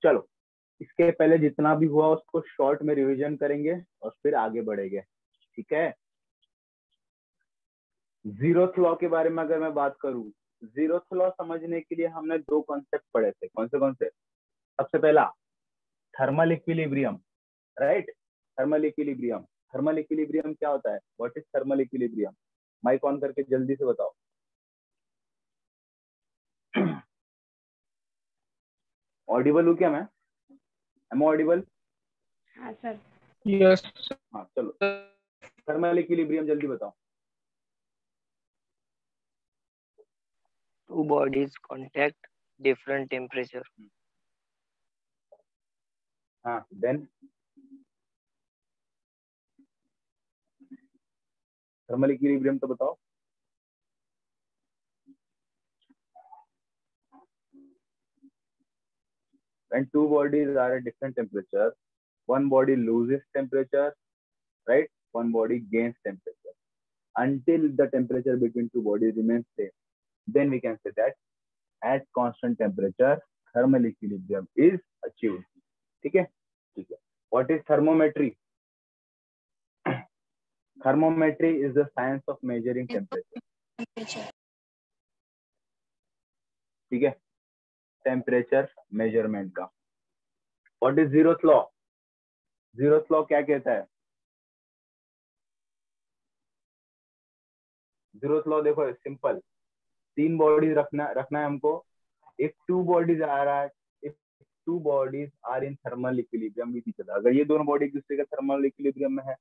चलो इसके पहले जितना भी हुआ उसको शॉर्ट में रिवीजन करेंगे और फिर आगे बढ़ेंगे, ठीक है। जीरोथ लॉ के बारे में अगर मैं बात करूं, जीरोथ लॉ समझने के लिए हमने दो कॉन्सेप्ट पढ़े थे। कौन से? सबसे पहला thermal equilibrium, right. Thermal equilibrium, thermal equilibrium क्या होता है? What is thermal equilibrium? Mike on करके जल्दी से बताओ। ऑडिबल हूँ क्या मैं? Am audible? हाँ सर। यस। हाँ चलो, थर्मल इक्विलिब्रियम जल्दी बताओ। Two bodies contact different temperature. हाँ देन थर्मल इक्विलिब्रियम तो बताओ। When two bodies are at different temperature, one body loses temperature, right? One body gains temperature until the temperature between two bodies remains same. Then we can say that at constant temperature, thermal equilibrium is achieved. ठीक है, ठीक है। What is thermometry? Thermometry is the science of measuring temperature. ठीक है, temperature measurement का। What is zeroth law? Zeroth law क्या कहता है? जीरोथ लॉ देखो सिंपल, तीन बॉडीज रखना है हमको। इफ टू बॉडीज आ रहा है, if two bodies are in thermal equilibrium with each other, अगर ये दोनों बॉडी एक दूसरे के थर्मल इक्विलिब्रियम में है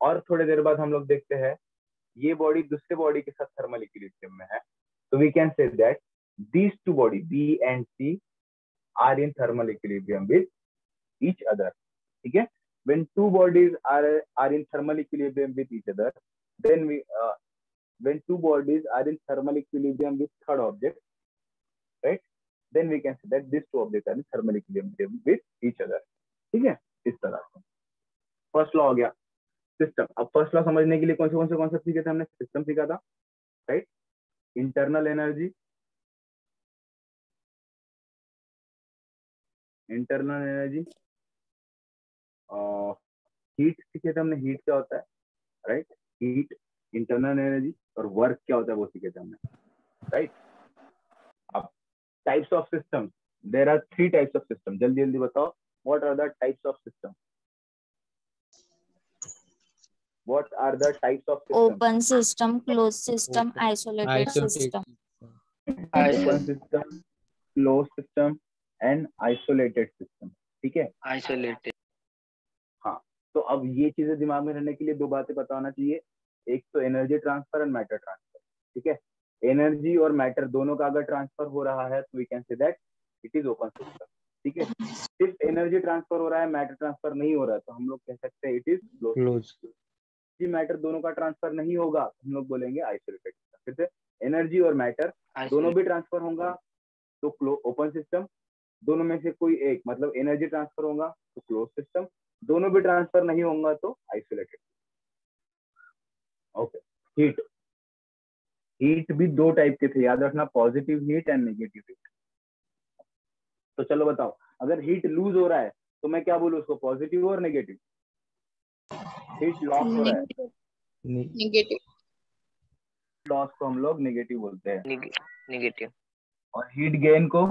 और थोड़ी देर बाद हम लोग देखते हैं ये बॉडी दूसरे बॉडी के साथ थर्मल इक्विलिब्रियम में है, तो we can say that these two body B and C are in thermal equilibrium with each other. ठीक है, when two bodies are in thermal equilibrium with each other, then when two bodies are in thermal equilibrium with third object, right, then we can say that these two objects are in thermal equilibrium with each other. ठीक है, इस तरह से first law हो गया। System, अब first law समझने के लिए कौन से कॉन्सेप्ट सीखे थे हमने? सिस्टम सीखा था, राइट। इंटरनल एनर्जी, हीट सीखे थे हमने, हीट क्या होता है, राइट। हीट, इंटरनल एनर्जी और वर्क क्या होता है वो सीखे थे हमने, राइट। अब types of system, there are 3 types of system. जल्दी जल्दी बताओ, what are the types of system? What are the types of system? Open system, closed system, isolated system. Open system, closed system and isolated system. ठीक है, Isolated. हाँ। तो अब ये चीजें दिमाग में रहने के लिए दो बातें पता होना चाहिए, एक तो energy transfer and matter transfer. ठीक है, एनर्जी और मैटर दोनों का अगर ट्रांसफर हो रहा है तो we can say that it is open system. ठीक है, सिर्फ एनर्जी ट्रांसफर हो रहा है, मैटर ट्रांसफर नहीं हो रहा है, तो हम लोग कह सकते हैं इट इज क्लोज। मैटर दोनों का ट्रांसफर नहीं होगा हम लोग बोलेंगे आइसोलेटेड सिस्टम। फिर से एनर्जी और मैटर दोनों भी ट्रांसफर होगा तो ओपन सिस्टम, दोनों में से कोई एक मतलब एनर्जी ट्रांसफर होगा तो क्लोज सिस्टम, दोनों भी ट्रांसफर नहीं होगा तो आइसोलेटेड। ओके, हीट, हीट भी दो टाइप के थे, याद रखना, positive heat and negative heat. तो चलो बताओ, अगर हीट लूज हो रहा है तो मैं क्या बोलूँ उसको, पॉजिटिव और नेगेटिव? हीट लॉस हो रहा है, नेगेटिव। लॉस को हम लोग नेगेटिव बोलते हैं, नेगेटिव। और हीट गेन को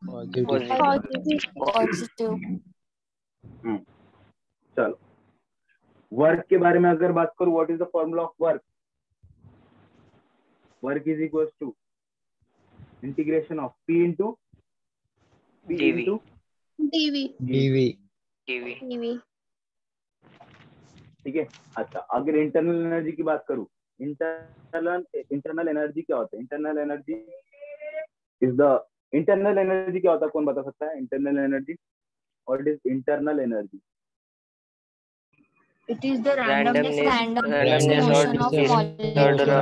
पॉजिटिव। चलो वर्क के बारे में अगर बात करूं, what is the formula of work? Work is equal to integration of P into DV. ठीक है, अच्छा अगर इंटरनल एनर्जी की बात करूं, इंटरनल एनर्जी क्या होता है? इंटरनल एनर्जी क्या होता है, कौन बता सकता है? Internal energy, what is internal energy? It is the randomness motion of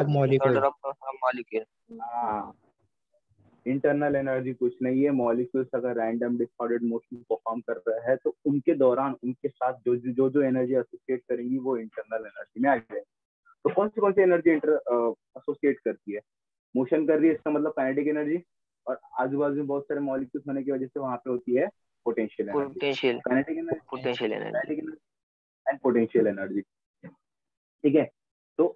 molecule. हाँ, इंटरनल एनर्जी कुछ नहीं है, मॉलिक्यूल्स अगर रैंडम डिसऑर्डर्ड मोशन परफॉर्म कर रहा है तो उनके दौरान उनके साथ जो एनर्जी एसोसिएट करेंगी वो इंटरनल एनर्जी में आ जाएगी। तो कौन सी एनर्जी एसोसिएट करती है? मोशन कर रही है, इसका मतलब काइनेटिक एनर्जी, और आजू बाजू में बहुत सारे मॉलिक्यूल्स होने की वजह से वहां पे होती है potential energy, potential kinetic energy, potential energy. And potential energy. ठीक है, तो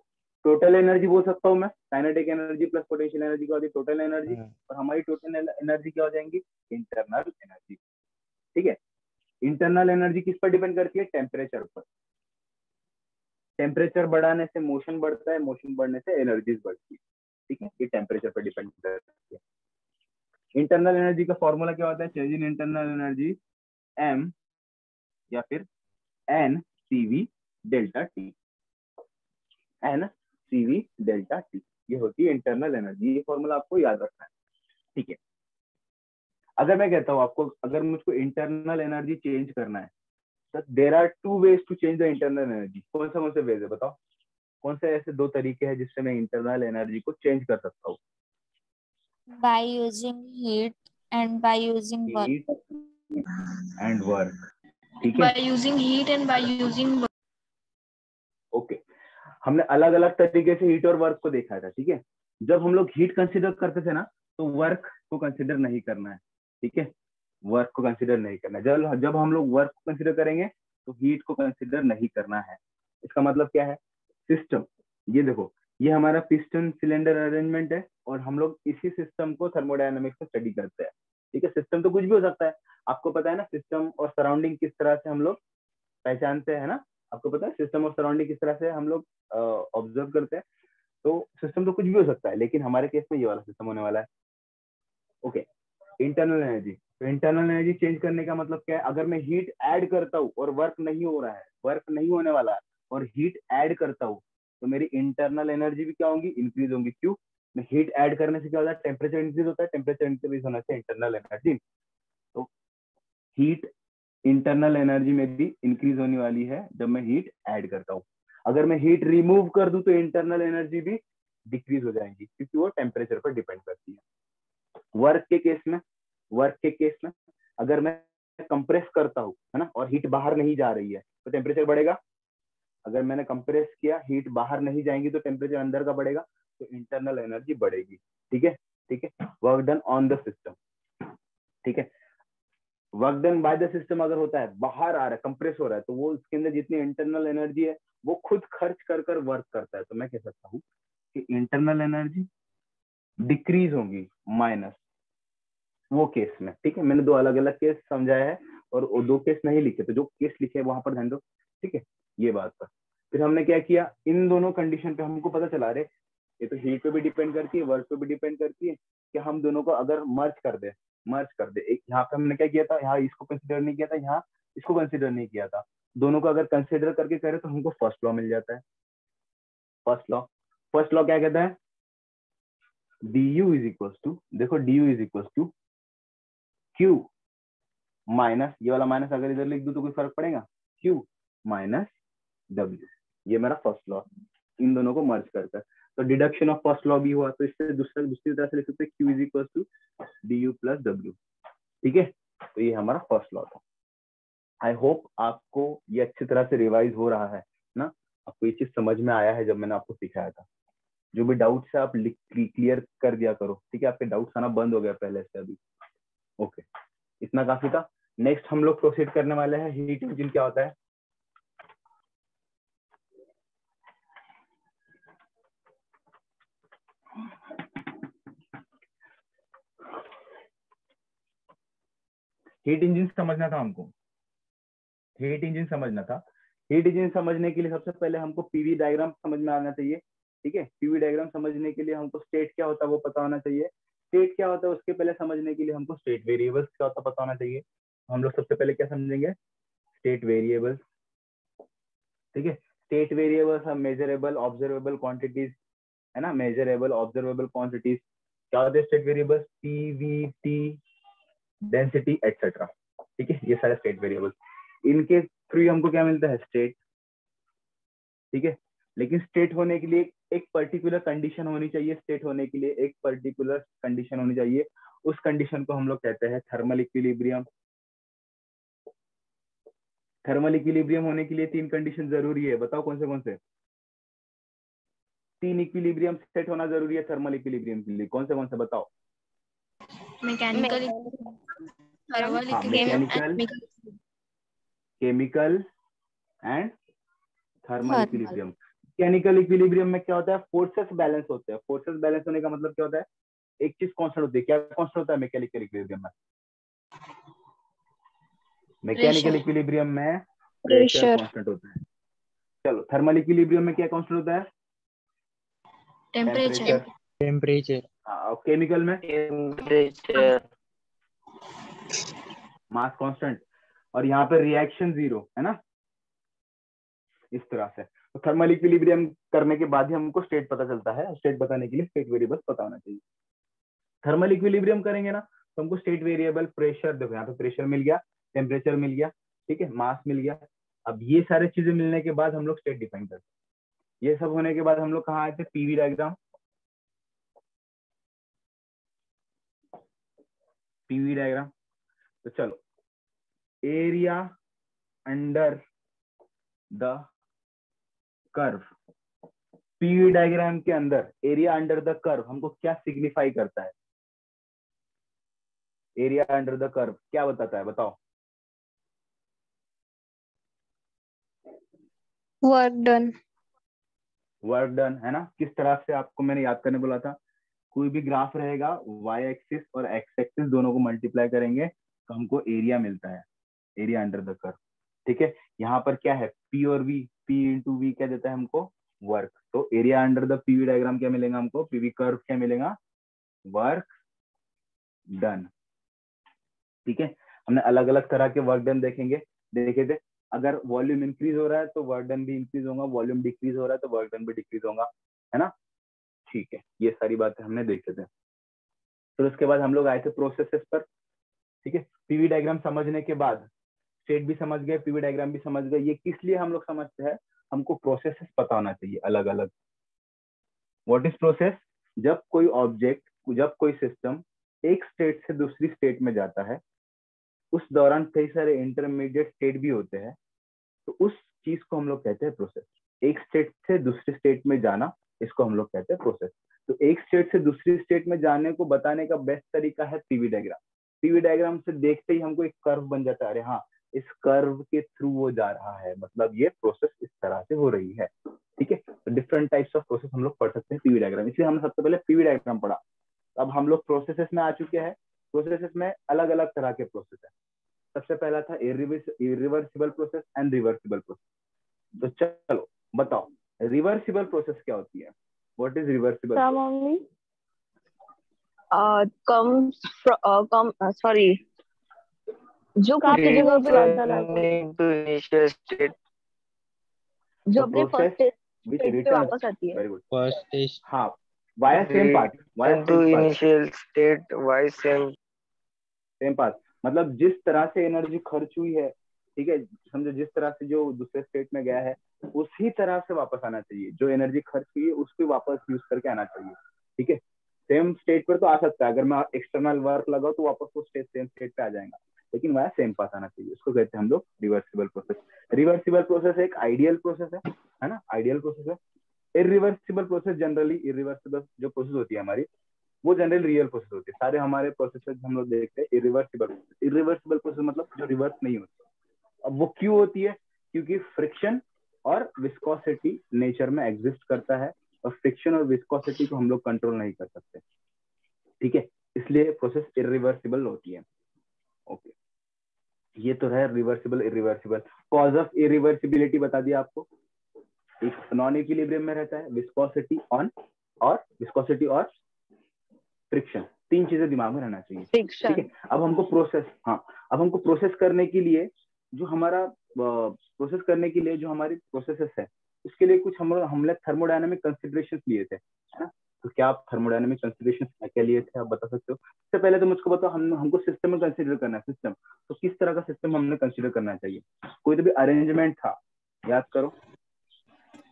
टोटल एनर्जी बोल सकता हूँ मैं, kinetic energy plus potential energy क्या होती है टोटल एनर्जी, और हमारी टोटल एनर्जी क्या हो जाएंगी इंटरनल एनर्जी। ठीक है, इंटरनल एनर्जी किस पर डिपेंड करती है, टेम्परेचर पर। टेम्परेचर बढ़ाने से मोशन बढ़ता है, मोशन बढ़ने से एनर्जीज बढ़ती है। ठीक है, ये टेम्परेचर पर डिपेंड करती है। इंटरनल एनर्जी का फॉर्मूला क्या होता है, change in internal energy M या फिर N CV delta T, N CV delta T, ये होती है इंटरनल एनर्जी। ये फॉर्मूला आपको याद रखना है। ठीक है, अगर मैं कहता हूँ आपको, अगर मुझको इंटरनल एनर्जी चेंज करना है तो there are two ways to change the internal energy. कौन से वेज है बताओ, कौन से ऐसे दो तरीके हैं जिससे मैं इंटरनल एनर्जी को चेंज कर सकता हूँ। By using heat and by using work. Heat and work. ठीक By है, using heat and by using okay, हमने अलग अलग तरीके से हीट और वर्क को देखा था। ठीक है, जब हम लोग हीट कंसिडर करते थे ना तो वर्क को कंसिडर नहीं करना है। ठीक है, वर्क को कंसिडर नहीं करना है। जब जब हम लोग वर्क को कंसिडर करेंगे तो हीट को कंसिडर नहीं करना है। इसका मतलब क्या है, सिस्टम, ये देखो, ये हमारा पिस्टन सिलेंडर अरेंजमेंट है और हम लोग इसी सिस्टम को थर्मोडायनामिक्स में स्टडी करते हैं। ठीक है, सिस्टम तो कुछ भी हो सकता है, आपको पता है ना सिस्टम और सराउंडिंग किस तरह से हम लोग पहचानते हैं ना, आपको पता है सिस्टम और सराउंडिंग किस तरह से हम लोग ऑब्जर्व करते हैं। तो सिस्टम तो कुछ भी हो सकता है, लेकिन हमारे केस में ये वाला सिस्टम होने वाला है। ओके, इंटरनल एनर्जी, तो इंटरनल एनर्जी चेंज करने का मतलब क्या है, अगर मैं हीट ऐड करता हूँ और वर्क नहीं हो रहा है, वर्क नहीं होने वाला है और हीट ऐड करता हूँ, तो मेरी इंटरनल एनर्जी भी क्या होगी, इंक्रीज होंगी। क्यों, मैं हीट ऐड करने से क्या होता है, टेम्परेचर इंक्रीज होता है, टेम्परेचर इंक्रीज होने से इंटरनल एनर्जी। तो हीट इंटरनल एनर्जी में भी इंक्रीज होने वाली है जब मैं हीट ऐड करता हूँ। अगर मैं हीट रिमूव कर दूं तो इंटरनल एनर्जी भी डिक्रीज हो जाएगी, क्योंकि वो टेम्परेचर पर डिपेंड करती है। वर्क के केस में अगर मैं कंप्रेस करता हूँ, है ना, और हीट बाहर नहीं जा रही है तो टेम्परेचर बढ़ेगा। अगर मैंने कंप्रेस किया, हीट बाहर नहीं जाएंगी तो टेम्परेचर अंदर का बढ़ेगा, तो इंटरनल एनर्जी बढ़ेगी। ठीक है, ठीक है, work done on the system. ठीक है, work done by the system अगर होता है, बाहर आ रहा है, कंप्रेस हो रहा है, तो वो उसके अंदर जितनी इंटरनल एनर्जी है वो खुद खर्च कर कर वर्क करता है। तो मैं कह सकता हूँ कि इंटरनल एनर्जी डिक्रीज होगी माइनस वो केस में। ठीक है, मैंने दो अलग अलग केस समझाया है और वो दो केस नहीं लिखे, तो जो केस लिखे वहां पर ध्यान दो। ठीक है, ये बात पर फिर हमने क्या किया, इन दोनों कंडीशन पे हमको पता चला रहे, ये तो हीट पे भी डिपेंड करती है, वर्क पे भी डिपेंड करती है, कि हम दोनों को अगर मर्ज कर दे एक, यहाँ पे हमने क्या किया था, यहाँ इसको कंसिडर नहीं किया था, यहाँ इसको कंसिडर नहीं किया था, दोनों को अगर कंसिडर करके करे तो हमको फर्स्ट लॉ मिल जाता है। फर्स्ट लॉ क्या कहता है, du इज इक्वल टू, देखो du is equal to Q minus, ये वाला माइनस अगर इधर लिख दूं तो कोई फर्क पड़ेगा, Q माइनस W, ये मेरा फर्स्ट लॉ, इन दोनों को मर्ज करता है। तो डिडक्शन ऑफ फर्स्ट लॉ भी हुआ, तो इससे दूसरी तरह से लिख सकते हैं Q is equal to du plus W। ठीक है, तो ये हमारा फर्स्ट लॉ था। आई होप आपको ये अच्छी तरह से रिवाइज हो रहा है ना, आपको ये चीज समझ में आया है जब मैंने आपको सिखाया था। जो भी डाउट्स है आप क्लियर कर दिया करो। ठीक है, आपके डाउट्स आना बंद हो गया पहले से अभी। ओके, इतना काफी था। नेक्स्ट हम लोग प्रोसीड करने वाले हैं, हीट इंजन क्या होता है। हीट इंजन समझना था हमको, हीट इंजन समझना था। हीट इंजन समझने के लिए सबसे पहले हमको पीवी डायग्राम समझ में आना चाहिए। ठीक है, पीवी डायग्राम समझने के लिए हमको स्टेट क्या होता है वो पता होना चाहिए। स्टेट क्या होता है उसके पहले समझने के लिए हमको स्टेट वेरिएबल्स क्या होता है पता होना चाहिए। हम लोग सबसे पहले क्या समझेंगे, स्टेट वेरिएबल्स। ठीक है, स्टेट वेरिएबल्स हम मेजरेबल ऑब्जर्वेबल क्वांटिटीज, है ना, मेजरेबल ऑब्जर्वेबल क्वांटिटीज क्या होते हैं state variables, P V T, density etcetera. ठीक है, ये सारे स्टेट वेरिएबल्स, इनके थ्रू हमको क्या मिलता है, स्टेट। ठीक है, लेकिन स्टेट होने के लिए एक पर्टिकुलर कंडीशन होनी चाहिए, स्टेट होने के लिए एक पर्टिकुलर कंडीशन होनी चाहिए, उस कंडीशन को हम लोग कहते हैं थर्मल इक्विलिब्रियम। थर्मल इक्विलिब्रियम होने के लिए तीन कंडीशन जरूरी है, बताओ कौन से तीन इक्विलिब्रियम सेट होना जरूरी है थर्मल इक्विलिब्रियम के लिए, कौन से बताओ। मैकेनिकल, थर्मल हाँ, equilibrium mechanical, chemical and thermal thermal. Equilibrium. Mechanical equilibrium में क्या होता है, फोर्सेस बैलेंस होते हैं। फोर्सेस बैलेंस होने का मतलब क्या होता है, एक चीज कांस्टेंट होती है। क्या कांस्टेंट होता है मैकेनिकल इक्विलिब्रियम में? मैकेनिकल प्रेशर, इक्विलिब्रियम में प्रेशर कांस्टेंट होता है। चलो, थर्मल इक्विलिब्रियम में क्या कांस्टेंट होता है? Temperature, temperature. हाँ, और केमिकल में टेम्परेचर, मास कांस्टेंट, और यहाँ पे रिएक्शन जीरो है ना, इस तरह से। तो थर्मल इक्विलिब्रियम करने के बाद ही हमको स्टेट पता चलता है। स्टेट बताने के लिए स्टेट वेरिएबल पता होना चाहिए। थर्मल इक्विलिब्रियम करेंगे ना तो हमको स्टेट वेरिएबल प्रेशर, देखो यहाँ पे प्रेशर मिल गया, टेम्परेचर मिल गया, ठीक है, मास मिल गया। अब ये सारे चीजें मिलने के बाद हम लोग स्टेट डिफाइन करते हैं। ये सब होने के बाद हम लोग कहाँ आए थे, पीवी डायग्राम। पीवी डायग्राम, तो चलो, area under the curve. PV diagram के अंदर एरिया अंडर द कर्व हमको क्या सिग्निफाई करता है? एरिया अंडर द कर्व क्या बताता है, बताओ। वर्क डन, वर्क डन, है ना। किस तरह से आपको मैंने याद करने बोला था, कोई भी ग्राफ रहेगा, वाई एक्सिस और एक्स एक्सिस दोनों को मल्टीप्लाई करेंगे तो हमको एरिया मिलता है, एरिया अंडर द कर्व। ठीक है, यहाँ पर क्या है, पी और वी, पी इंटू वी क्या देता है हमको, वर्क। तो area under the PV diagram क्या मिलेगा हमको, पीवी कर्व क्या मिलेगा, वर्क डन। ठीक है, हमने अलग अलग तरह के वर्क डन देखे थे। अगर वॉल्यूम इंक्रीज हो रहा है तो वर्क डन भी इंक्रीज होगा, वॉल्यूम डिक्रीज हो रहा है तो वर्क डन भी डिक्रीज होगा, है ना। ठीक है, ये सारी बातें हमने देखे थे। फिर उसके बाद हम लोग आए थे प्रोसेसेस पर। ठीक है, पीवी डायग्राम समझने के बाद स्टेट भी समझ गए, पीवी डायग्राम भी समझ गए। ये किस लिए हम लोग समझते हैं, हमको प्रोसेसेस पता होना चाहिए अलग अलग। What is process? जब कोई ऑब्जेक्ट, जब कोई सिस्टम एक स्टेट से दूसरी स्टेट में जाता है, उस दौरान कई सारे इंटरमीडिएट स्टेट भी होते हैं, तो उस चीज को हम लोग कहते हैं प्रोसेस। एक स्टेट से दूसरी स्टेट में जाना, इसको हम लोग कहते हैं प्रोसेस। तो एक स्टेट से दूसरी स्टेट में जाने को बताने का बेस्ट तरीका है पीवी डायग्राम। पीवी डायग्राम से देखते ही हमको एक कर्व बन जाता है, अरे हाँ, इस कर्व के थ्रू वो जा रहा है, मतलब ये प्रोसेस इस तरह से हो रही है। ठीक है, तो डिफरेंट टाइप्स ऑफ प्रोसेस हम लोग पढ़ सकते हैं पीवी डायग्राम, इसलिए हमने सबसे पहले पीवी डायग्राम पढ़ा। अब हम लोग प्रोसेसेस में आ चुके हैं। प्रोसेसेस में अलग अलग तरह के प्रोसेस है। सबसे पहला था irreversible process and reversible process. तो चलो बताओ, रिवर्सिबल प्रोसेस क्या होती है? What is reversible? सॉरी, जो काफी जगह पे आता है, returning to initial state, जो अपने फर्स्ट विच स्टेट पे रिटर्न, वापस आती है। Very good, first test. हाँ, via same path, via return to same path, initial state, why same? Same path. मतलब जिस तरह से एनर्जी खर्च हुई है, ठीक है, समझो जिस तरह से जो दूसरे स्टेट में गया है, उसी तरह से वापस आना चाहिए। जो एनर्जी खर्च हुई है उसको वापस यूज करके आना चाहिए। ठीक है, सेम स्टेट पर तो आ सकता है, अगर मैं एक्सटर्नल वर्क लगाऊं तो वापस वो स्टेट सेम स्टेट पे आ जाएगा, लेकिन वह सेम पाथ आना चाहिए। उसको कहते हैं हम लोग रिवर्सिबल प्रोसेस। रिवर्सिबल प्रोसेस एक आइडियल प्रोसेस है ना, आइडियल प्रोसेस है। इरिवर्सिबल प्रोसेस जनरली, इरिवर्सिबल जो प्रोसेस होती है हमारी, वो जनरल रियल प्रोसेस होती है। सारे हमारे प्रोसेस हम लोग देखते हैं इरिवर्सिबल प्रोसेस। इरिवर्सिबल प्रोसेस मतलब जो रिवर्स नहीं होती। अब वो क्यों होती है? क्योंकि फ्रिक्शन और विस्कोसिटी नेचर में एग्जिस्ट करता है, और फ्रिक्शन और विस्कोसिटी को हम लोग कंट्रोल नहीं कर सकते। ठीक है, इसलिए प्रोसेस इरिवर्सिबल होती है। ओके, ये तो है reversible irreversible. Cause of irreversibility बता दिया आपको, एक नॉन इक्विलिब्रियम में रहता है, विस्कोसिटी ऑन और विस्कोसिटी और फ्रिक्शन, तीन चीजें दिमाग में रहना चाहिए। ठीक है, अब हमको प्रोसेस, हाँ, अब हमको प्रोसेस करने के लिए जो हमारा प्रोसेस करने के लिए जो हमारी प्रोसेसेस है, उसके लिए कुछ हमने थर्मोडायनामिक कंसिडरेशंस लिए थे, है ना। तो क्या आप थर्मोडायनामिक कंसिडरेशंस क्या क्या लिए थे, आप बता सकते हो? सबसे पहले तो मुझको बताओ, हमको सिस्टम में कंसिडर करना है। सिस्टम, तो किस तरह का सिस्टम हमने कंसिडर करना चाहिए? कोई तो भी अरेंजमेंट था, याद करो।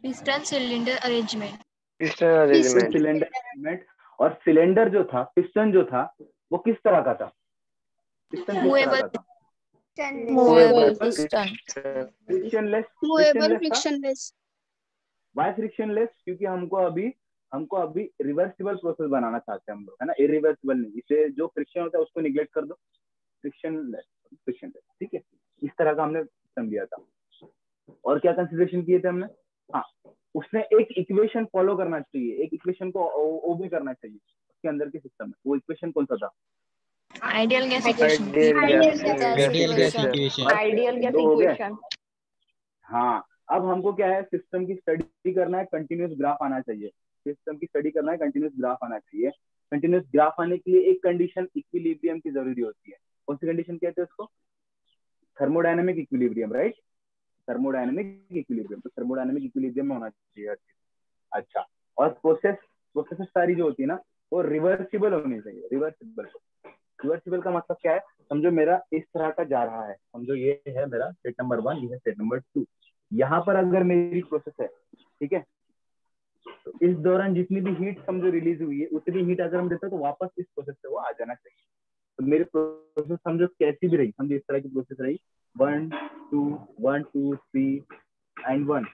Piston cylinder arrangement, Piston arrangement, cylinder arrangement, और सिलेंडर जो था, पिस्टन जो था, वो किस तरह का था? पिस्टन किस तरह का था? Movable piston. Frictionless, movable frictionless था। Frictionless, why frictionless? क्योंकि हमको अभी हमको अभी रिवर्सिबल प्रोसेस बनाना चाहते हैं हम लोग, है ना, इरिवर्सिबल नहीं। इसे जो फ्रिक्शन होता है उसको निगलेक्ट कर दो, फ्रिक्शन, ठीक है। इस तरह का हमने सिस्टम दिया था। और क्या कंसिडरेशन किए थे हमने? हाँ, उसने एक इक्वेशन फॉलो करना चाहिए, एक इक्वेशन को ओबे करना चाहिए उसके अंदर के सिस्टम में। वो इक्वेशन कौन सा था? Ideal gas equation. Ideal gas equation. Ideal gas दो हो गए। इक्वेशन। हाँ, अब हमको क्या है, सिस्टम की स्टडी करना है, कंटिन्यूस ग्राफ आना चाहिए। सिस्टम की स्टडी करना है, कंटिन्यूस ग्राफ आना चाहिए। कंटिन्यूस ग्राफ आने के लिए एक कंडीशन इक्विलिब्रियम की जरूरी होती है। कौन सी कंडीशन कहते हैं उसको? Thermodynamic equilibrium, right? Thermodynamic equilibrium. तो थर्मोडायनेमिक इक्विलिब्रियम में होना चाहिए हर चीज। अच्छा, और प्रोसेस सारी जो होती है ना, वो रिवर्सिबल होनी चाहिए। रिवर्सिबल का मतलब क्या है? समझो मेरा इस तरह का जा रहा है, समझो ये है मेरा स्टेट नंबर 1, ये है स्टेट नंबर 2। यहाँ पर अगर मेरी प्रोसेस है, ठीक है, तो इस दौरान जितनी भी हीट समझो रिलीज हुई है, उतनी हीट अगर हम देते हैं तो वापस इस प्रोसेस से वो आ जाना चाहिए। तो मेरी प्रोसेस समझो कैसी भी रही, समझो इस तरह की प्रोसेस रही, 1 2 1 2 3 एंड 1,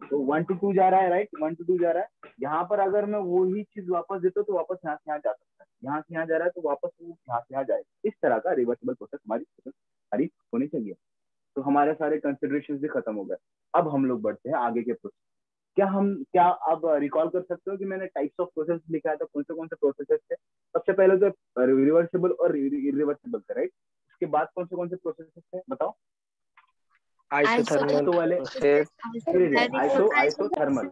तो 1 to 2 जा रहा है, राइट? 1 to 2 जा रहा है। यहाँ पर अगर मैं वही चीज वापस देता हूँ तो वापस यहाँ से यहाँ जा सकता है, यहाँ से यहाँ जा रहा है तो वापस वो यहाँ से यहाँ जाएगा। इस तरह का रिवर्सिबल प्रोसेस हमारी प्रोसेस सारी होनी चाहिए। तो हमारे सारे कंसिडरेशन भी खत्म हो गए। अब हम लोग बढ़ते हैं आगे के प्रोसेस। क्या आप रिकॉल कर सकते हो कि मैंने टाइप्स ऑफ प्रोसेस लिखा था, कौन से प्रोसेसेस थे? सबसे पहले तो रिवर्सिबल और इरिवर्सिबल थे, राइट? उसके बाद कौन से प्रोसेसेस थे बताओ? आइसोथर्मल आइसो वाले, process, isothermal,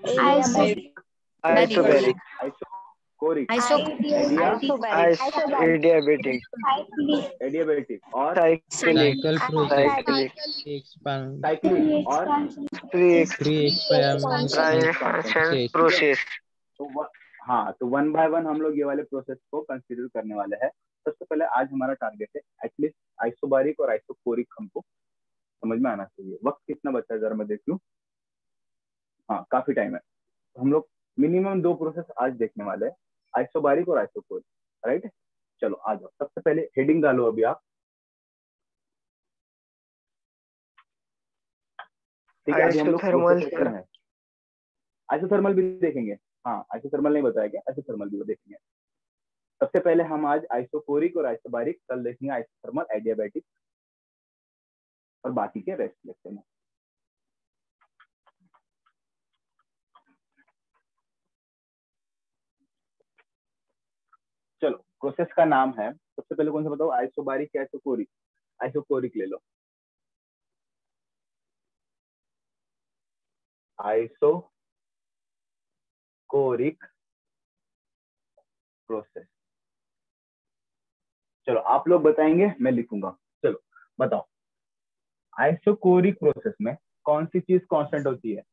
adiabatic, isobaric, isochoric, adiabatic, adiabatic और cyclic, Cycle cyclic, expand, cyclic और ट्रांजिशन प्रोसेस। हाँ, तो 1 by 1 हम लोग ये वाले प्रोसेस को कंसीडर करने वाले हैं। सबसे पहले आज हमारा टारगेट है एटलीस्ट आइसोबारिक और आइसोकोरिक हमको समझ में आना चाहिए। वक्त कितना बचा है जरा मैं देख लूं। हाँ, काफी टाइम है। तो हम लोग मिनिमम 2 प्रोसेस आज देखने वाले हैं, आइसोबारिक और आइसोकोरिक, राइट? चलो आ जाओ। सबसे पहले हेडिंग डालो अभी आप, ठीक है? अभी हम लोग प्रोसेस में है, आइसोथर्मल भी देखेंगे। हाँ, आइसोथर्मल नहीं बताया क्या, आइसोथर्मल भी देखेंगे। सबसे पहले हम आज आइसोकोरिक और आइसोबारिक, कल देखेंगे आइसोथर्मल, एडियाबैटिक और बाकी के रेस्ट लेक्चर में। चलो, प्रोसेस का नाम है, सबसे पहले कौन सा बताओ, आइसोबारिक या आइसोकोरिक? आइसोकोरिक ले लो। Isochoric process. चलो आप लोग बताएंगे, मैं लिखूंगा। चलो बताओ, आइसोकोरिक प्रोसेस में कौन सी चीज कांस्टेंट होती है?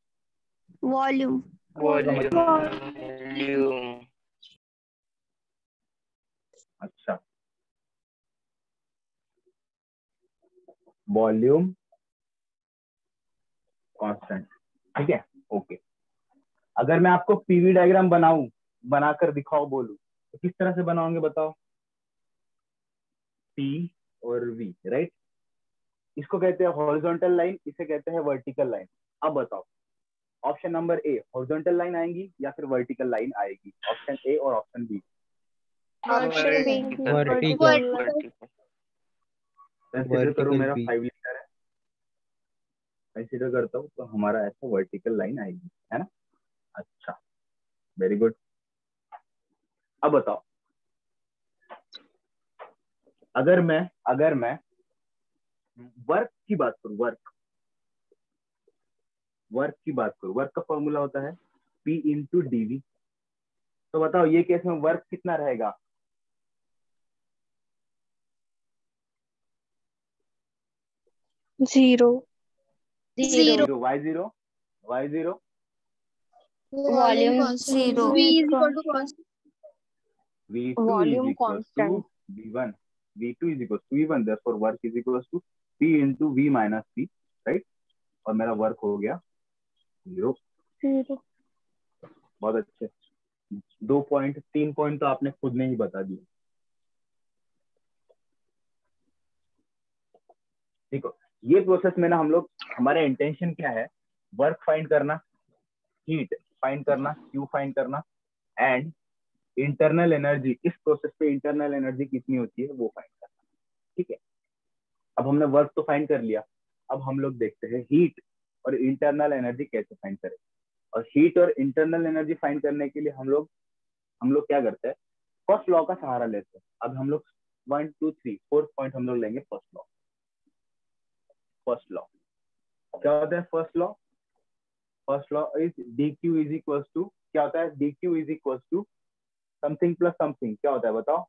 वॉल्यूम। वॉल्यूम। अच्छा, वॉल्यूम कांस्टेंट, ठीक है, ओके। अगर मैं आपको पीवी डायग्राम बनाकर दिखाओ बोलूं, तो किस तरह से बनाओगे बताओ? पी और वी, राइट? इसको कहते हैं हॉरिजॉन्टल लाइन, इसे कहते हैं वर्टिकल लाइन। अब बताओ, option number A horizontal line आएगी या फिर वर्टिकल लाइन आएगी? ऑप्शन ए और ऑप्शन बी। कंसीडर करो, मेरा 5 लीटर है, कंसीडर करता हूँ तो हमारा ऐसा वर्टिकल लाइन आएगी, है ना? अच्छा, वेरी गुड। अब बताओ, अगर मैं वर्क की बात करूं, वर्क का फॉर्मूला होता है P इंटू डीवी। तो बताओ ये केस में वर्क कितना रहेगा? 0 y 0 volume Zero. v2 is volume equals to constant, v1, v2 is equals to v1, therefore work is equals to p into v minus p, right? और मेरा work हो गया 0। बहुत अच्छे, 2 पॉइंट 3 पॉइंट तो आपने खुद ने ही बता दिए। ठीक है, ये प्रोसेस में ना हम लोग, हमारा इंटेंशन क्या है? वर्क फाइंड करना, हीट फाइंड करना, क्यू फाइंड करना, एंड इंटरनल एनर्जी, इस प्रोसेस पे इंटरनल एनर्जी कितनी होती है वो फाइंड करना। ठीक है, अब हमने वर्क तो फाइंड कर लिया, अब हम लोग देखते हैं हीट और इंटरनल एनर्जी कैसे फाइंड करें। और हीट और इंटरनल एनर्जी फाइंड करने के लिए हम लोग क्या करते हैं, फर्स्ट लॉ का सहारा लेते हैं। अब हम लोग 1 2 3 4 पॉइंट हम लोग लेंगे। फर्स्ट लॉ क्या होता है? First law is D Q is equal to, क्या होता है? D Q is equal to something plus something, क्या होता है बताओ?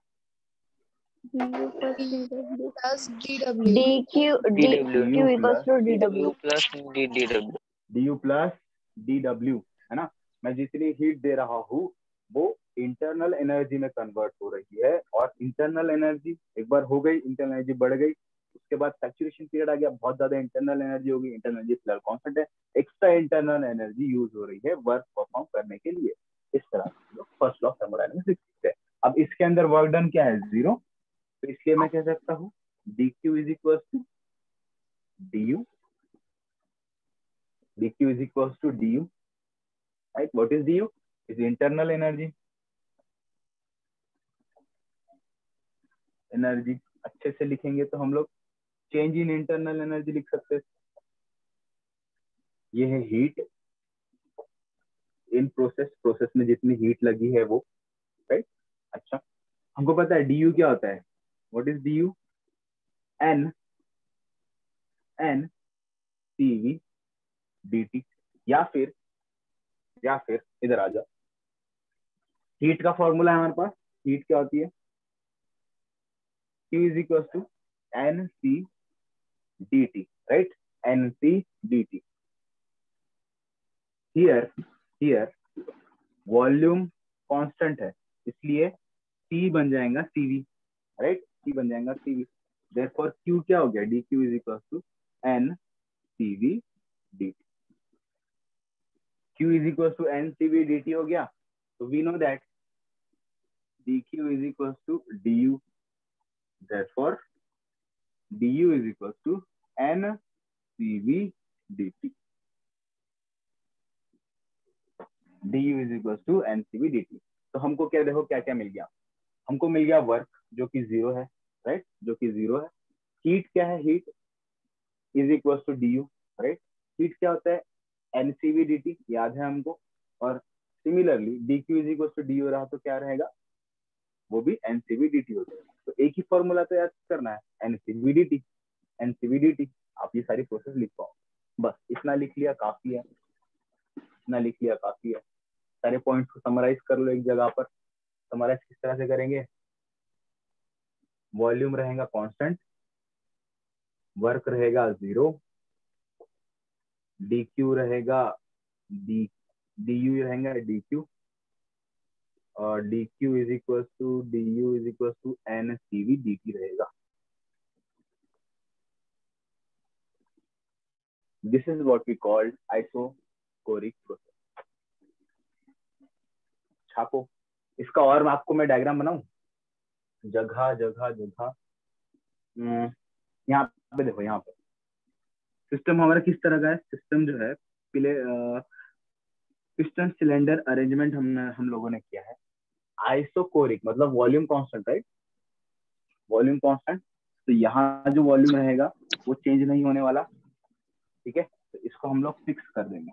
Plus DW। DW equals to DW DW. plus DW du plus dw, है ना। मैं जितनी हीट दे रहा हूँ वो इंटरनल एनर्जी में कन्वर्ट हो रही है, और इंटरनल एनर्जी एक बार हो गई, इंटरनल एनर्जी बढ़ गई, उसके बाद सैचुरेशन पीरियड आ गया, बहुत ज्यादा इंटरनल एनर्जी होगी, इंटरनल एनर्जी फिलहाल कांस्टेंट है, एक्स्ट्रा इंटरनल एनर्जी यूज हो रही है वर्क परफॉर्म करने के लिए। इस तरह से लोग फर्स्ट लॉ थर्मोडायनामिक्स लिख सकते हैं। अब इसके अंदर वर्क डन क्या है? 0, तो इसलिए मैं कह सकता हूँ D Q is equal to D U, dq is equals to du, right? What is du? Is internal energy. Energy अच्छे से लिखेंगे तो हम लोग चेंज इन इंटरनल एनर्जी लिख सकते हैं। ये है हीट इन प्रोसेस में जितनी हीट लगी है वो, राइट? अच्छा, हमको पता है du क्या होता है। What is du? n cv dt, या फिर इधर आ जाओ, हीट का फॉर्मूला है हमारे पास। हीट क्या होती है? Q is equals to nc dt, right? nc dt. Here volume constant है, इसलिए C बन जाएगा CV, राइट? C बन जाएगा CV। Therefore Q क्या हो गया? dq is equals to ncv dt. Q is equals to ncv dt हो गया, तो we know that dq is equals to du. Therefore du is equals to ncv dt. du is equals to ncv dt. तो हमको क्या, देखो क्या क्या मिल गया। हमको मिल गया वर्क जो कि 0 है, राइट? जो कि 0 है। हीट क्या है? Heat is equal to du, right? Heat क्या होता है? ncv dt, याद है हमको। और similarly dq is equal to du रहा तो क्या रहेगा? वो भी ncv dt हो जाएगा। तो एक ही फॉर्मूला तो याद करना है, ncv dt, ncv dt। आप ये सारी प्रोसेस लिख पाओ, बस इतना लिख लिया काफी है, इतना लिख लिया काफी है। सारे पॉइंट्स को समराइज कर लो एक जगह पर। समराइज किस तरह से करेंगे? वॉल्यूम रहेगा कांस्टेंट, वर्क रहेगा 0, dq रहेगा du रहेगा dq, और dq is equal to du is equal to ncv dt रहेगा। This is what we called isochoric process. छापो इसका, और आपको मैं डायग्राम बनाऊं जगह जगह जगह। यहाँ पे देखो, यहाँ पे सिस्टम हमारा किस तरह का है। सिस्टम जो है पिस्टन सिलेंडर अरेंजमेंट हम लोगों ने किया है आइसोकोरिक, मतलब volume constant, right? Volume constant. तो यहाँ जो वॉल्यूम रहेगा वो चेंज नहीं होने वाला, ठीक है? तो इसको हम लोग फिक्स कर देंगे,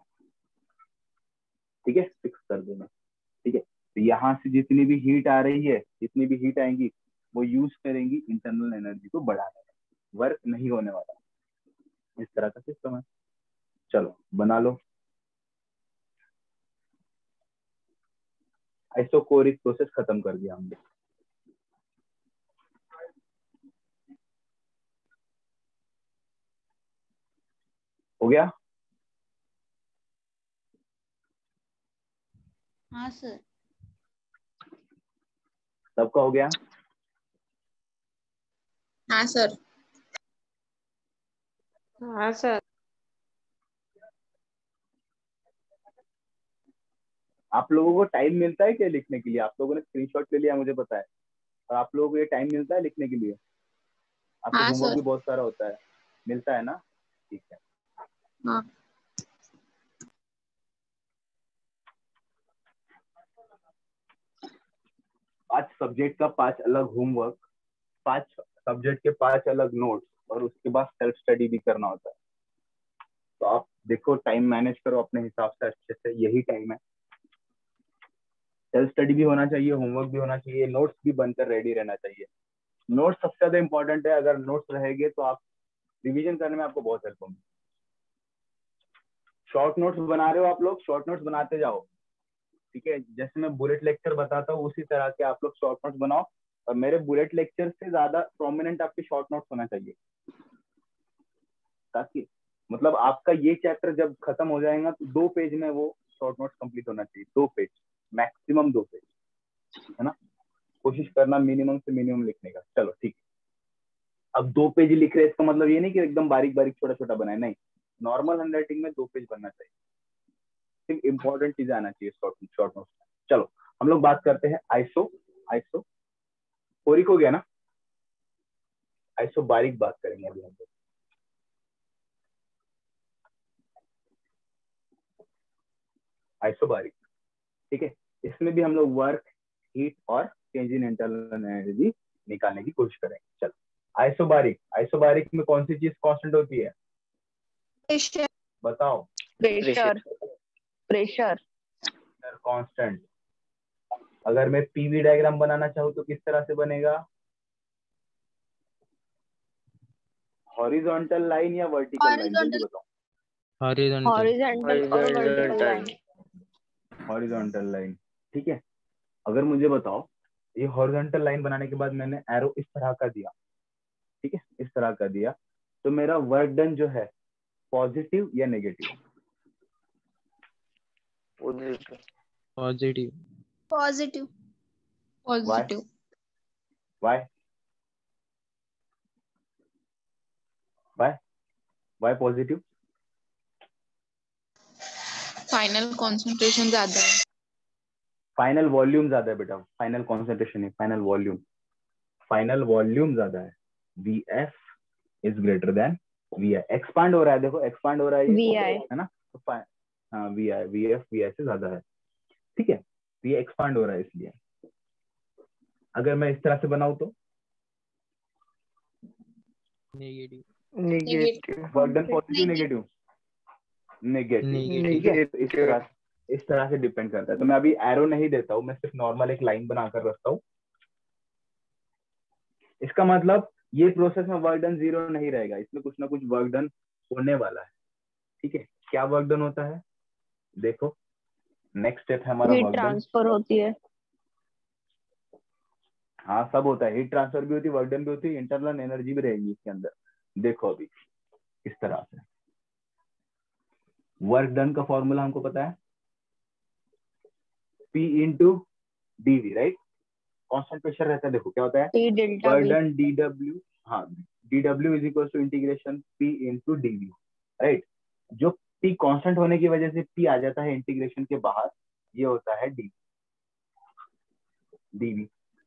ठीक है? फिक्स कर देंगे, ठीक है? तो यहाँ से जितनी भी हीट आ रही है, जितनी भी हीट आएंगी वो यूज करेंगी इंटरनल एनर्जी को बढ़ाने में, वर्क नहीं होने वाला। इस तरह का सिस्टम है। चलो बना लो। आइसोकोरिक प्रोसेस खत्म कर दिया हमने। हो गया? हाँ सर। सबका हो गया? हाँ सर। हाँ सर। आप लोगों को टाइम मिलता है क्या लिखने के लिए? आप लोगों ने स्क्रीनशॉट ले लिया मुझे पता है, और आप लोगों को ये टाइम मिलता है लिखने के लिए? आपको हाँ होमवर्क सर। भी बहुत सारा होता है, मिलता है ना? ठीक है। हाँ। 5 सब्जेक्ट का 5 अलग होमवर्क, 5 सब्जेक्ट के 5 अलग नोट्स, और उसके बाद सेल्फ स्टडी भी करना होता है। तो आप देखो, टाइम मैनेज करो अपने हिसाब से अच्छे से, यही टाइम है। सेल्फ स्टडी भी होना चाहिए, होमवर्क भी होना चाहिए, नोट्स भी बनकर रेडी रहना चाहिए। नोट्स सबसे ज्यादा इंपॉर्टेंट है। अगर नोट्स रहेंगे तो आप रिवीजन करने में आपको बहुत हेल्प होगी। शॉर्ट नोट्स बना रहे हो आप लोग, शॉर्ट नोट्स बनाते जाओ, ठीक है। जैसे मैं बुलेट लेक्चर बताता हूँ उसी तरह के आप लोग शॉर्ट नोट्स बनाओ, और मेरे बुलेट लेक्चर से ज्यादा प्रोमिनेंट आपके शॉर्ट नोट्स होना चाहिए, ताकि मतलब आपका ये चैप्टर जब खत्म हो जाएगा तो 2 पेज में वो शॉर्ट नोट्स कंप्लीट होना चाहिए। 2 पेज, मैक्सिमम 2 पेज, है ना। कोशिश करना मिनिमम से मिनिमम लिखने का। चलो ठीक है। अब 2 पेज लिख रहे हैं, इसका मतलब ये नहीं कि एकदम बारीक बारीक छोटा छोटा बनाए, नहीं। नॉर्मल हैंडराइटिंग में 2 पेज बनना चाहिए। सिर्फ इंपॉर्टेंट चीजें आना चाहिए शॉर्ट नोट्स में। चलो हम लोग बात करते हैं आइसो फोरिक हो गया ना, आइसो बारीक बात करेंगे अभी हम लोग। आइसो बारीक, ठीक है। इसमें भी हम लोग वर्क, हीट और चेंज इन इंटरनल एनर्जी निकालने की कोशिश करेंगे। चलो आइसोबारिक में कौन सी चीज कांस्टेंट होती है, प्रेशर बताओ। Pressure constant. अगर मैं पीवी डायग्राम बनाना चाहूँ तो किस तरह से बनेगा, हॉरिजॉन्टल लाइन या वर्टिकल लाइन, जल्दी बताओ। हॉरिजॉन्टल और वर्टिकल लाइन। हॉरिजॉन्टल लाइन, ठीक है। अगर मुझे बताओ, ये हॉरिजॉन्टल लाइन बनाने के बाद मैंने एरो इस तरह का दिया, ठीक है, इस तरह का दिया, तो मेरा वर्क डन जो है पॉजिटिव या नेगेटिव, positive. Positive why positive? Final concentration ज्यादा है, फाइनल वॉल्यूम ज्यादा है बेटा, फाइनल कॉन्सेंट्रेशन है, फाइनल वॉल्यूम ज्यादा है। VF is greater than VI। Expand हो रहा है, देखो एक्सपांड हो रहा है ये, VI है ना। तो हाँ VF से ज्यादा है, ठीक है। तो ये एक्सपांड हो रहा है, इसलिए अगर मैं इस तरह से बनाऊं तो negative. Work done positive negative, ठीक है। इस तरह से डिपेंड करता है। तो मैं अभी एरो नहीं देता हूँ, मैं सिर्फ नॉर्मल एक लाइन बनाकर रखता हूँ। इसका मतलब ये प्रोसेस में वर्क डन 0 नहीं रहेगा, इसमें कुछ ना कुछ वर्क डन होने वाला है, ठीक है। क्या वर्क डन होता है, देखो नेक्स्ट स्टेप है हमारा हीट वर्क डन। ट्रांसफर होती है। हाँ सब होता है, हीट ट्रांसफर भी होती है, वर्क डन भी होती है, इंटरनल एनर्जी भी रहेगी इसके अंदर। देखो अभी इस तरह से वर्क डन का फॉर्मूला हमको पता है, P into DV, right. Constant pressure रहता है, देखो क्या होता है, T delta work V। Done DW, हाँ DW is equal to integration P into DV, right. जो P कांस्टेंट होने की वजह से P आ जाता है इंटीग्रेशन के बाहर, ये होता है DV,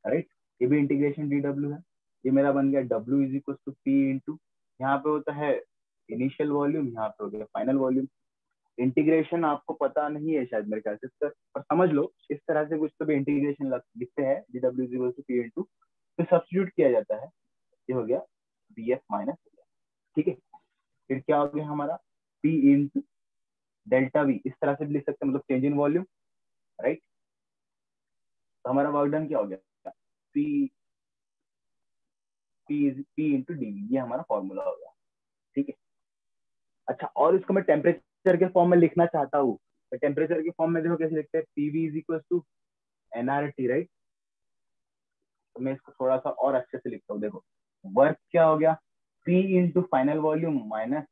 राइट। ये भी इंटीग्रेशन DW है। ये मेरा बन गया W is equal to P into, यहाँ पे होता है इनिशियल वॉल्यूम, यहाँ पे हो गया फाइनल वॉल्यूम। इंटीग्रेशन आपको पता नहीं है शायद मेरे ख्याल से, पर समझ लो इस तरह से कुछ तो भी इंटीग्रेशन लिखते हैं, DW is equal to P into, तो सब्स्टिट्यूट किया जाता है, ये हो गया BF माइनस, ठीक है। फिर क्या हो गया हमारा, P इंटू डेल्टा V, इस तरह से भी लिख सकते हैं, मतलब चेंज इन वॉल्यूम, राइट। तो हमारा वर्क डन क्या हो गया, P इंटू DV, ये हमारा फॉर्मूला हो गया, ठीक है। अच्छा, और इसको मैं टेम्परेचर के फॉर्म में लिखना चाहता हूँ, तो टेम्परेचर के फॉर्म में देखो कैसे लिखते हैं, PV is equal to NRT, right. तो मैं इसको थोड़ा सा और अच्छे से लिखता हूँ, देखो वर्क क्या हो गया, P into final volume minus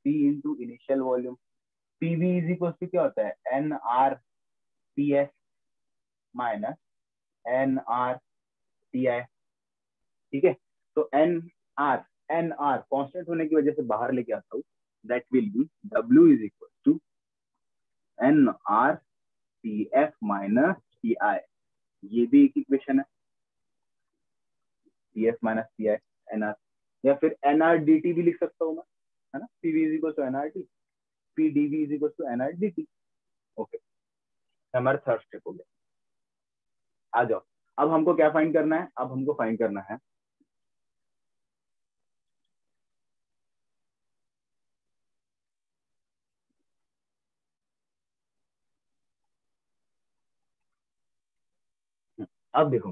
P into initial volume. PV is equal to क्या होता है, NRTS माइनस NRTI, ठीक है। तो NR कांस्टेंट होने की वजह से बाहर लेके आता हूँ, that will be W is equal to NRTF minus TI, ये भी एक इक्वेशन है, TF माइनस TI NR, या फिर NRDT भी लिख सकता हूँ मैं, है ना। PV is equal to NRT, PDV is equal to NRDT, okay. हमारा थर्ड स्टेप हो गया। आ जाओ, अब हमको क्या फाइंड करना है? अब हमको फाइंड करना है अब देखो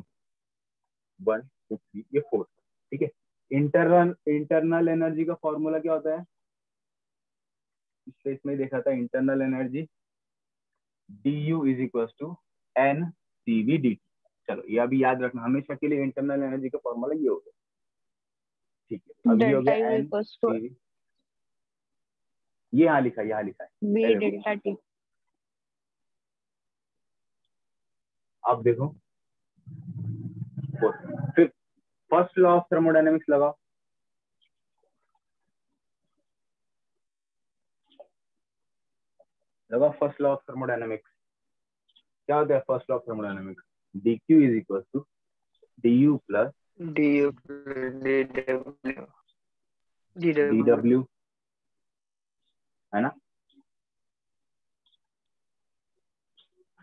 1 2 3 ये 4, ठीक है। इंटरनल एनर्जी का फॉर्मूला क्या होता है? इसमें देखा था internal energy du is equal to N C V D T. चलो ये अभी याद रखना, हमेशा के लिए इंटरनल एनर्जी का फॉर्मूला ये होगा, ठीक है। अब ये हो डेल्टा गया यू एन इक्वल्स टू सी, ये यहाँ लिखा है, यहाँ लिखा है। बी ये देखो, डेल्टा टी। अब देखो फिर फर्स्ट लॉ ऑफ थर्मोडायनेमिक्स लगाओ। लगाओ फर्स्ट लॉ ऑफ थर्मोडायनेमिक्स। क्या होता है first law of thermodynamics? dq is equal to du plus du dw dw, है ना।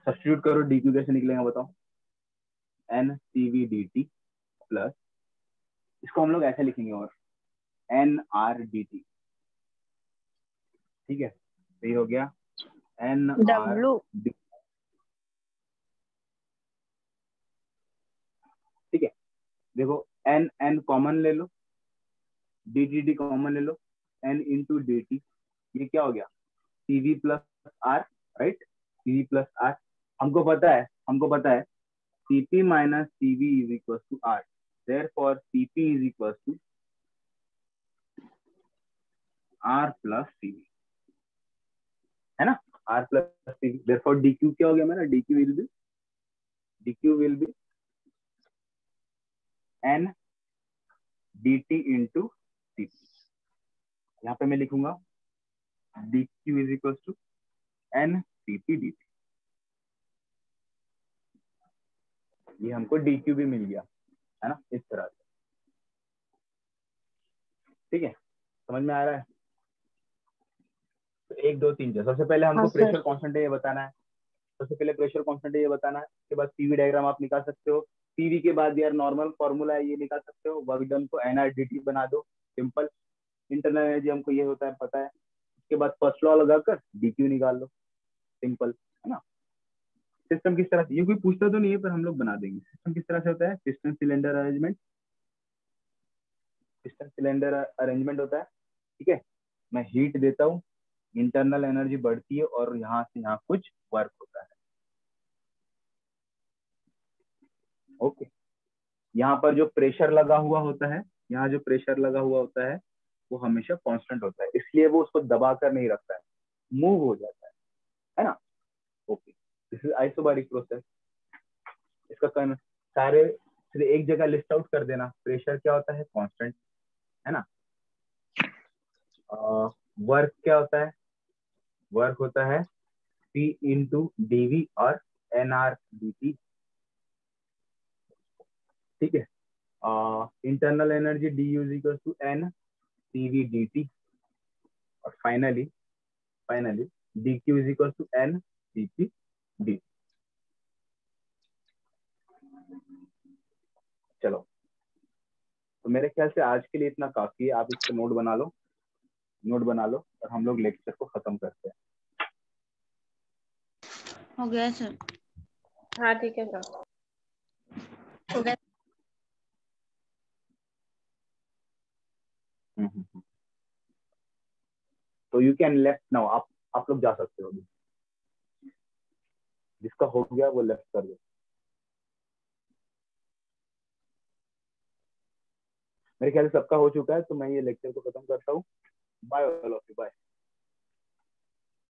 सब्स्टिट्यूट करो, dq कैसे निकलेगा बताओ? n cv dt प्लस, इसको हम लोग ऐसे लिखेंगे और n r dt, ठीक है। तो ये हो गया n r डब्लू dt, ठीक है। देखो n कॉमन ले लो, dt कॉमन ले लो, n इंटू dt, ये क्या हो गया? cv plus r, right. cv plus r, हमको पता है cp minus cv is equal to r, therefore cp is equal to r plus cv, है ना। r plus cv, therefore dq क्या हो गया मेरा? dq will be n dt into cp। यहाँ पे मैं लिखूंगा dq is equal to n cp dt, ये हमको dq भी मिल गया, है ना, इस तरह से, ठीक है। समझ में आ रहा है? तो 1 2 3 4, सबसे पहले हमको हाँ सर। प्रेशर कांस्टेंट है ये बताना है। सबसे पहले प्रेशर कांस्टेंट है ये बताना है, उसके बाद पीवी डायग्राम आप निकाल सकते हो। पीवी के बाद यार नॉर्मल फॉर्मूला है ये निकाल सकते हो। वर्क डन को एनआरडीटी बना दो, सिंपल। इंटरनल एनर्जी हमको ये होता है पता है। उसके बाद फर्स्ट लॉ लगाकर डीक्यू निकाल लो, सिंपल, है ना। सिस्टम किस तरह से, ये कोई पूछता तो नहीं है पर हम लोग बना देंगे। सिस्टम किस तरह से होता है? Piston cylinder arrangement, piston cylinder arrangement होता है, ठीक है। मैं हीट देता हूँ, इंटरनल एनर्जी बढ़ती है और यहाँ से यहाँ कुछ वर्क होता है, ओके। यहाँ पर जो प्रेशर लगा हुआ होता है, यहाँ जो प्रेशर लगा हुआ होता है वो हमेशा कांस्टेंट होता है, इसलिए वो उसको दबा कर नहीं रखता है, मूव हो जाता है ना। Okay, this is isobaric process. इसका सारे फिर एक जगह लिस्ट आउट कर देना। प्रेशर क्या होता है? कांस्टेंट, है ना। वर्क क्या होता है? वर्क होता है P इंटू dv और nr dt, ठीक है। Internal energy du is equal to n cv dt, और finally dq is equal to n cp dt। चलो, तो मेरे ख्याल से आज के लिए इतना काफी है। आप इसको नोट बना लो और हम लोग लेक्चर को खत्म करते हैं। हो गया सर। हाँ ठीक है सर। हो गया। तो यू कैन लेफ्ट नाउ, आप लोग जा सकते हो। जिसका हो गया वो लेफ्ट कर दो। मेरे ख्याल से सबका हो चुका है, तो मैं ये लेक्चर को खत्म करता हूँ। Bye all of you, bye.